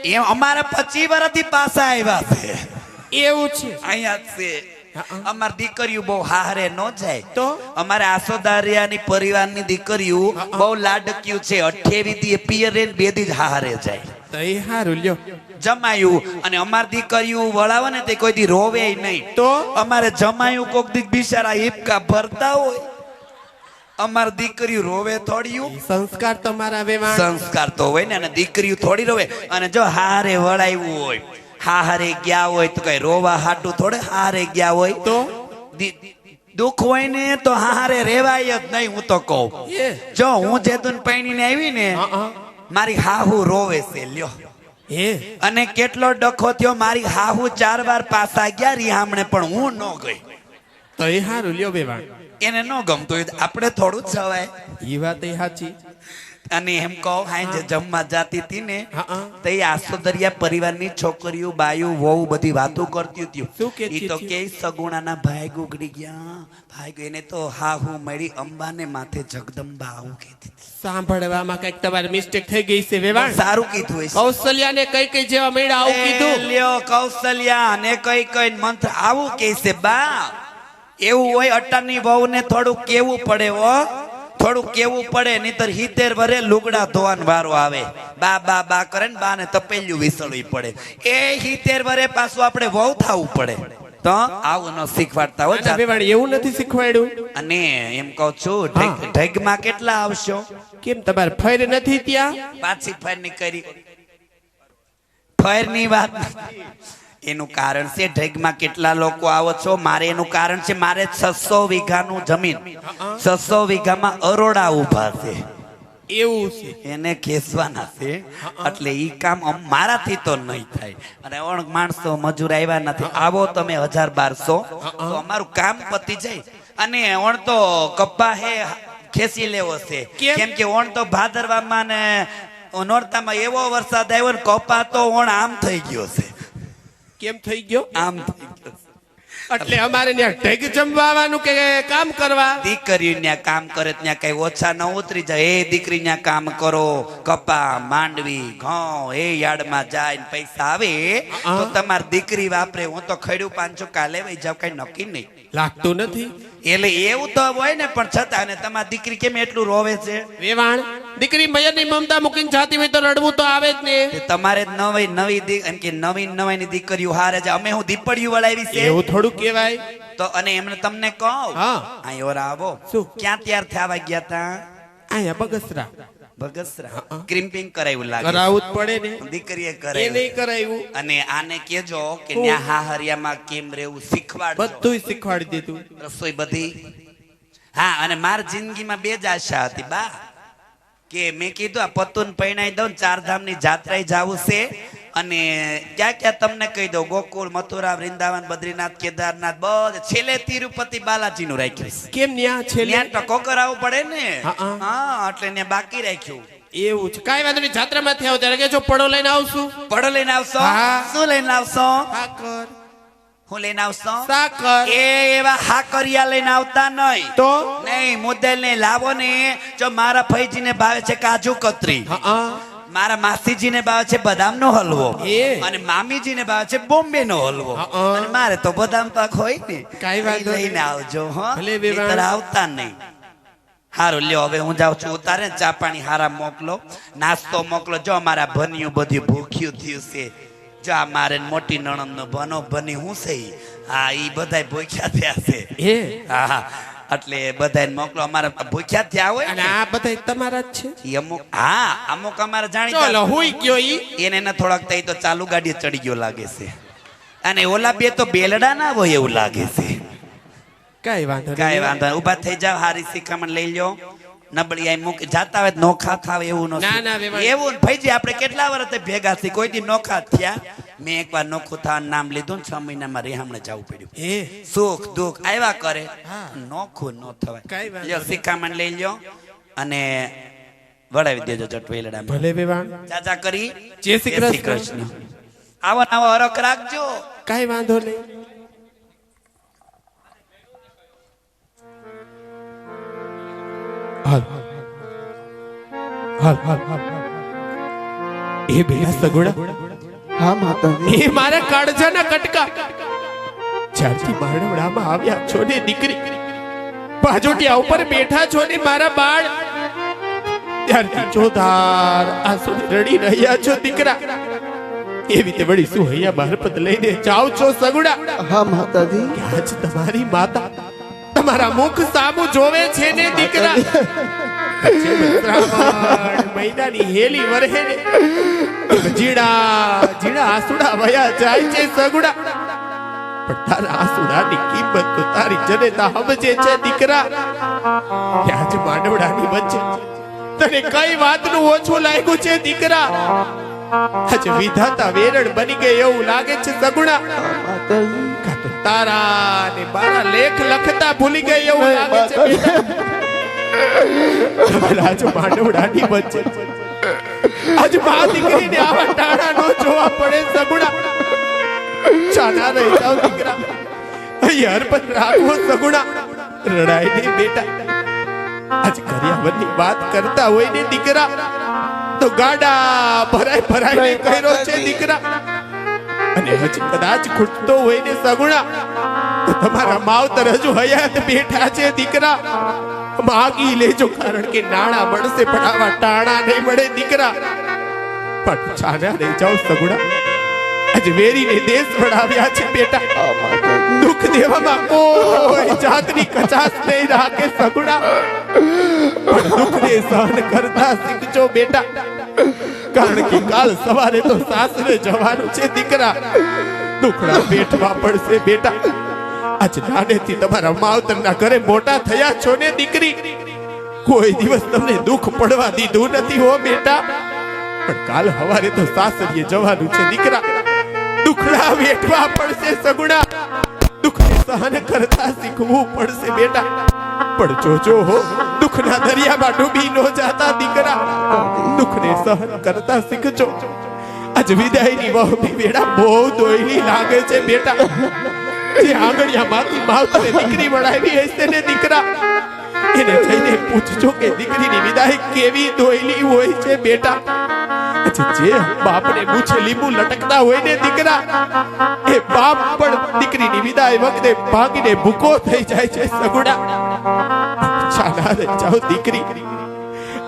એ અમારા 25 વર્ષથી પાછા આવ્યા છે. એવું છે. અહીંયા જ છે. અમારી દીકરીઓ બહુ હારે ન જાય તો અમારે આસોદારિયાની પરિવારની દીકરીઓ બહુ લાડક્યું છે. 28 દી પિયર રે 2 દી હારે જાય. તો એ હારું લ્યો. જમાયું અને અમારી દીકરીઓ વળાવે ને તે કોઈ દી રોવે નહીં. તો અમારે જમાયું કોક દી બિચારા હિપકા ભરતા હોય, અમારી દીકરીઓ રોવે થોડીયું. સંસ્કાર તમારા વેવાણ. સંસ્કાર તો હોય ને, અને દીકરીઓ થોડી રોવે. અને જો હારે વળાવ્યું હોય, હારે ગયા હોય તો કઈ રોવા હાટું થોડે હારે ગયા હોય. તો દુઃખ હોય ને તો હારે રેવાય જ નહીં. હું તો કહું, એ જો હું જેતુન પૈણીને આવી ને મારી હાહુ રોવે છે લ્યો. એ અને કેટલો ડખો થયો, મારી હાહુ 4 વાર પાછા ગયા રિહામણે, પણ હું ન ગઈ. તો એ હારું લ્યો વેવાણ. એને ન ગમતું હોય તો આપણે થોડું જ જવાય. ઈ વાત એ સાચી. અને એમ કહો, હા જે જમવા જાતી હતી ને હા તો એ આસોદરિયા પરિવારની છોકરીઓ બાયું વહુ બધી વાતો કરતી હતી. શું કહેતી ઈ તો હતી? કે સગુણાના ભાઈ ગુગડી ગયા, ભાઈ એને તો હા હું મળી અંબાને માથે જગદંબા આવું કહેતી હતી. સાંભળવામાં કઈક તમારી મિસ્ટેક થઈ ગઈ છે વેવાણ. સારું કીધું હશે. કૌશલ્યાને કઈ કઈ જેવા મેળા આવું કીધું. એ લ્યો કૌશલ્યા ને કઈ કઈ મંત્ર આવું કે છે બા. એવું હોય અટાની વહુ ને થોડું કેવું પડે હો, થોડું કેવું પડે, નહીતર 70 વરે લુગડા ધોવાનો વારો આવે. બા બા બા કરે ને બા ને તપેલિયું વિસળવી પડે. એ 70 વરે પાછું આપણે વહુ થવું પડે. તો આવું ન શીખવાડતા હોય. ના વેવાણ એવું નથી શીખવાડ્યું. અને એમ કહું છું ઢગમાં કેટલા આવશો? કેમ તમારે ફેર નથી ત્યાં? પાછી ફેર ની કરી ફેર ની વાત એનું કારણ છે ઢગમાં કેટલા લોકો આવો છો. મારે એનું કારણ છે, મારે 600 વીઘાનું જમીન, 600 વીઘામાં અરોડા ઉભા છે. એવું છે. એને ખેસવાના છે. એટલે ઈ કામ મારાથી તો નહીં થાય. અને ઓણ માણસો મજૂર આવ્યા નથી. આવો તમે 1000-1200 તો અમારું કામ પતી જાય. અને ઓણ તો કપ્પા હે ખેસી લેવો છે. કેમ કે ઓણ તો ભાદરવામાં ને નોરતામાં એવો વરસાદ આવ્યો ને કપ્પા તો ઓણ આમ થઈ ગયો છે. કેમ થઈ ગયો? આમ થઈ ગયો. એટલે અમારે ત્યાં ઢેગ જમવાનું કે કામ કરવા? દીકરીઓ ત્યાં કામ કરે ત્યાં કઈ ઓછા ન ઉતરી જાય. એ દીકરી ત્યાં કામ કરો, કપા માંડવી ઘઉં એ યાર્ડમાં જાય ને પૈસા આવે તો તમારી દીકરી વાપરે. હું તો ખડ્યું 500 કાલે વઈ જાવ, કઈ નક્કી નહીં. લાગતું નથી. એટલે એવું તો હોય ને, પણ છતાં ને તમારી દીકરી કેમ એટલું રોવે છે? વેવાણ દીકરી મયરની મમતા મૂકીને જાતી હોય તો રડવું તો આવે જ ને. તમારે નવી એમ કે નવી ની દીકરીઓ હારે છે. અમે હું દીપડિયું વળાવી છે એવું થોડું કહેવાય. તો અને એમને તમને કહું, હા અહીં આવો. શું? ક્યાં તૈયાર થવા ગયા તા? અહીંયા બગસરા. બગસરા ક્રિમ્પિંગ કરાવ્યું લાગે. કરાવવું જ પડે ને. દીકરીએ એ કરાવ્યું. નહીં કરાવ્યું. અને આને કેજો કે ન્યા હાહરિયામાં કેમ રહેવું શીખવાડજો. બધું શીખવાડી દીધું. રસોઈ બધી. હા, અને મારી જિંદગીમાં 2 જ આશા હતી બા, કે મેં કીધું આ પતુન પૈણાઈ દઉં, 4 ધામની જાત્રાએ જાવું છે. અને ક્યાં ક્યાં તમને કહી દઉં, ગોકુળ, મથુરા, વૃંદાવન, બદ્રીનાથ, કેદારનાથ, બધે છેલ્લે તિરુપતિ બાલાજી નું રાખ્યું છે. કેમ ન્યા છેલ્લે? ત્યાં ટકો કરાવવું પડે ને. હા. હા, એટલે ને બાકી રાખ્યું. એવું છે. કાઈ વાંધો નહીં. જાત્રામાંથી આવો ત્યારે કેજો પડો લઈને આવશું. પડો લઈને આવશો? હા. શું લઈને આવશો? સાકર. હું લઈને આવશો? સાકર. એ એવા હાકરિયા લઈને આવતા નહીં. તો નહીં, મુદ્દલ ને લાવો ને. જો મારા ફઈજીને ભાવે છે કાજુ કતરી, હા મારા માસીજીને ભાવે છે બદામનો હલવો, એ. અને મામીજીને ભાવે છે બોમ્બે નો હલવો. અને મારે તો બદામ પાક હોય ને. કાંઈ વાંધો ઈ લઈને આવજો. હા, ભલે વેવાણ. નહીંતર આવતા નહીં. હારું લ્યો, હવે હું જાઉં છું ઉતારે. ચા પાણી હારા મોકલો, નાસ્તો મોકલો. જો અમારા ભનિયું બધું ભૂખ્યું થયું છે. જો આ મારે મોટી નણંદ નો ભનો ભની હું છે ઈ. હા, ઈ બધાય ભૂખ્યા થયા છે. એ. હા, એટલે બધાને મોકલો. અમારા ભૂખ્યા થયા હોય અને ને આ બધા તમારા જ છે? ઈ અમુક. હા, અમુક અમારા ચલો જાણીતા. હુઈ ગયો ઈ. એને ન થોડાક થઈ તો ચાલુ ગાડીએ ચડી ગયો લાગે છે. અને ઓલા બે તો બેલડા ના હોય એવું લાગે છે. કઈ વાંધો કાંઈ વાંધો નહીં. ઊભા થઈ જાવ, હારી શિખામણ લઈ લ્યો. નબળી આઈ મૂકી જાતા હોય તો નોખા થાવ એવું નો ના, ના, વેવાણ. એવું ભાઈજી આપણે કેટલા વર્ષ ભેગા થઈ કોઈ દી નોખા થયા. મેં એકવાર નોખું થવાનું નામ લીધું ને 6 મહિનામાં રેહામણે જવું પડ્યું. એ સુખ દુઃખ આવ્યા કરે, હા. નોખું ન કાંઈ થવાય. વાંધો લ્યો શિખામણ લઈ લ્યો અને વડાવી દેજો ચટવેલડામાં. ભલે વેવાણ. ચાચા કરી જય શ્રી કૃષ્ણ. આવો ને આવો હરખ રાખજો. કઈ વાંધો નહીં. હાલ હાલ હાલ હાલ. એ બેલા સગુણા, હા માતાજી. એ મારા કાળજાના કટકા, જ્યારથી મારવડામાં આવ્યા છો ને દીકરી, બાજોટિયા ઉપર બેઠા છો ને મારા બાળ, ત્યારથી ચોધાર આંસુ રડી રહ્યા છો દીકરા. એવી તે વળી શું હૈયા બહારપદ લઈને જાઓ છો સગુડા? હા માતાજી. કે આજ તમારી માતા તમારા મુખ સામું જોવે છે ને દીકરા. શ્રાવણ મહિનાની હેલી વરહે ને ઝીણા ઝીણા આંસુડા વયા જાય છે સગુડા, પણ તારા આંસુડાની કિંમત તો તારી જનેતા સમજે છે દીકરા. આજ માંડવડાની વચ્ચે તને કઈ વાતનું ઓછું લાગ્યું છે દીકરા? આજે વિધાતા વેરણ બની ગઈ એવું લાગે છે સગુણા. માતાજી. કાં તો તારા ને મારા લેખ લખતા ભૂલી ગઈ એવું લાગે છે બેટા. રાજ માંડવડાની વચ્ચે આજ મા દીકરીને આવા ટાણા નો જોવા પડે સગુણા. ચાના રહી જાવ દીકરા, અહીં અર્પણ રાખવો સગુણા. રડાય ને બેટા, આજ કર્યાવરની વાત કરતા હોય ને દીકરા તો ગાડા ભરાય ભરાય કર્યો છે દીકરા. અને હજી કદાચ ખૂટતો હોય ને સગુણા તો તમારા માવતર હજુ હયાત બેઠા છે દીકરા. માગી લેજો, કારણ કે નાણા મળશે પણ આવા ટાણા નહીં મળે દીકરા. પણ ચાના રહી જાઓ સગુણા, આજ વેરીને દેશ વડાવ્યા છે બેટા. હા માતાજી. દુઃખ દેવામાં કોઈ જાતની કચાશ નહીં રાખે સગુણા, પણ દુઃખને સહન કરતા શીખજો બેટા. કારણ કે કાલ સવારે તો સાસરે જવાનું છે દીકરા. દુખડા પેટમાં પડશે બેટા. આજ નાનેથી તમારા માવતરના ઘરે મોટા થયા છો ને દીકરી, કોઈ દિવસ તમને દુઃખ પડવા દીધું નથી હો બેટા. પણ કાલ સવારે તો સાસરીએ જવાનું છે દીકરા. દુખડા વેઠવા પડશે સગુણા, દુઃખને સહન કરતા શીખવું પડશે બેટા. પણ જોજો હો, દુઃખના દરિયામાં ડૂબી ન જાતા દીકરા. દુઃખને સહન કરતા શીખજો. આજ વિદાયની વહુની વેળા બહુ દોયલી લાગે છે બેટા. જે આંગણિયામાંથી માવતરે દીકરી વડાવી હશે ને દીકરા, એને જઈને પૂછજો કે દીકરીની વિદાય કેવી દોયલી હોય છે બેટા. જે બાપને મૂછે લીંબુ લટકતા હોય ને દીકરા, એ બાપ પણ દીકરીની વિદાય વખતે ભાગીને ભૂકો થઈ જાય છે સગુડા. ચાલા રે જાઓ દીકરી,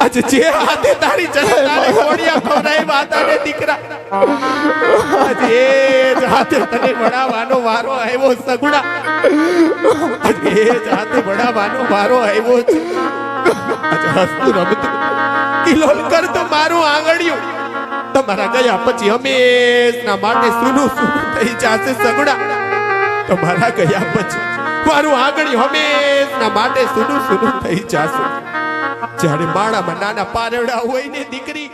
આજે જે હાથે તારી જનતાને કોડિયા ખવડાવ્યા હતા ને દીકરા, આજે એ જ હાથે તને વડાવવાનો વારો આવ્યો સગુડા. આજે એ જ હાથે વડાવવાનો વારો આવ્યો છે. આજે હસતું રમતું કિલોલ કર તો મારું આંગળિયું તમારા ગયા પછી હંમેશના માટે સૂનું સૂનું થઈ જશે સગુડા. તમારા ગયા પછી મારું આંગળિયું હંમેશના માટે સૂનું સૂનું થઈ જશે. જ્યારે માળામાં નાના પારવડા હોય ને દીકરી,